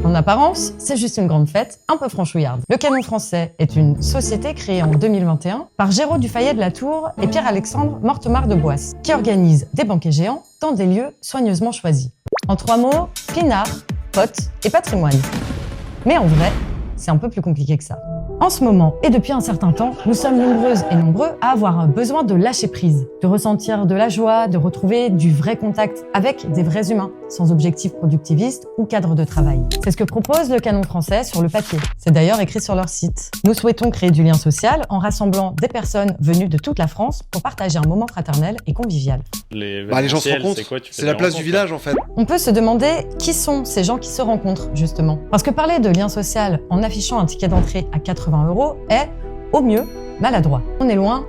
En apparence, c'est juste une grande fête, un peu franchouillarde. Le Canon Français est une société créée en 2021 par Géraud Dufayet de la Tour et Pierre-Alexandre Mortemart de Boisse, qui organise des banquets géants dans des lieux soigneusement choisis. En 3 mots, pinard, potes et patrimoine. Mais en vrai, c'est un peu plus compliqué que ça. En ce moment, et depuis un certain temps, nous sommes nombreuses et nombreux à avoir un besoin de lâcher prise, de ressentir de la joie, de retrouver du vrai contact avec des vrais humains, sans objectif productiviste ou cadre de travail. C'est ce que propose le Canon Français sur le papier. C'est d'ailleurs écrit sur leur site. Nous souhaitons créer du lien social en rassemblant des personnes venues de toute la France pour partager un moment fraternel et convivial. Les gens se rencontrent, c'est la place du village en fait. On peut se demander qui sont ces gens qui se rencontrent, justement. Parce que parler de lien social en affichant un ticket d'entrée à 80 € est, au mieux, maladroit. On est loin,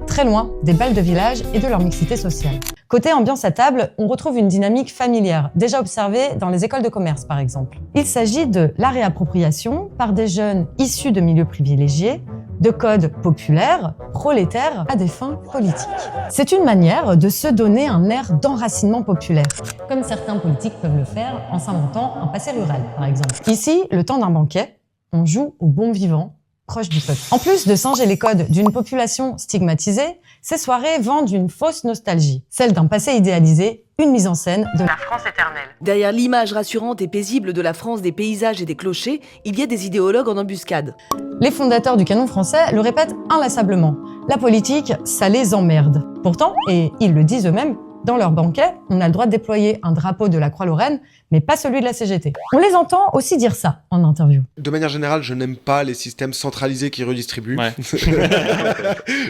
très loin, des bals de village et de leur mixité sociale. Côté ambiance à table, on retrouve une dynamique familière, déjà observée dans les écoles de commerce par exemple. Il s'agit de la réappropriation par des jeunes issus de milieux privilégiés, de codes populaires, prolétaires, à des fins politiques. C'est une manière de se donner un air d'enracinement populaire, comme certains politiques peuvent le faire en s'inventant un passé rural par exemple. Ici, le temps d'un banquet, on joue au bon vivant, proche du peuple. En plus de singer les codes d'une population stigmatisée, ces soirées vendent une fausse nostalgie, celle d'un passé idéalisé, une mise en scène de la France éternelle. Derrière l'image rassurante et paisible de la France des paysages et des clochers, il y a des idéologues en embuscade. Les fondateurs du Canon Français le répètent inlassablement. La politique, ça les emmerde. Pourtant, et ils le disent eux-mêmes, dans leur banquet, on a le droit de déployer un drapeau de la Croix-Lorraine, mais pas celui de la CGT. On les entend aussi dire ça en interview. De manière générale, je n'aime pas les systèmes centralisés qui redistribuent. Ouais.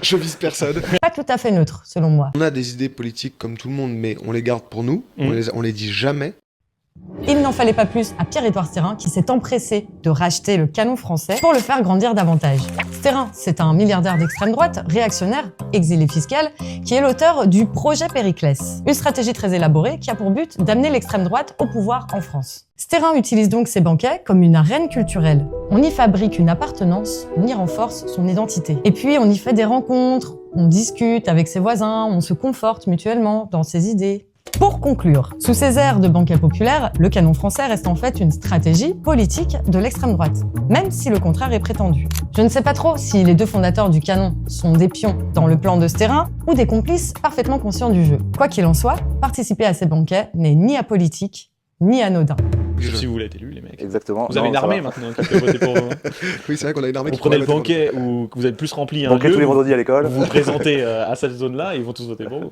Je vise personne. Pas tout à fait neutre, selon moi. On a des idées politiques comme tout le monde, mais on les garde pour nous, on les dit jamais. Il n'en fallait pas plus à Pierre-Édouard Stérin qui s'est empressé de racheter le Canon Français pour le faire grandir davantage. Stérin, c'est un milliardaire d'extrême droite, réactionnaire, exilé fiscal, qui est l'auteur du projet Périclès, une stratégie très élaborée qui a pour but d'amener l'extrême droite au pouvoir en France. Stérin utilise donc ses banquets comme une arène culturelle. On y fabrique une appartenance, on y renforce son identité. Et puis on y fait des rencontres, on discute avec ses voisins, on se conforte mutuellement dans ses idées. Pour conclure, sous ces airs de banquet populaire, le Canon Français reste en fait une stratégie politique de l'extrême droite, même si le contraire est prétendu. Je ne sais pas trop si les deux fondateurs du Canon sont des pions dans le plan de Stérin ou des complices parfaitement conscients du jeu. Quoi qu'il en soit, participer à ces banquets n'est ni apolitique, ni anodin. Si vous voulez être élu, les mecs. Exactement. Vous avez une armée maintenant qui peut voter pour vous. Oui, c'est vrai qu'on a une armée Vous qui prenez le banquet où vous êtes plus rempli un banquet lieu, tous les vendredis à l'école. vous vous présentez à cette zone-là et ils vont tous voter pour vous.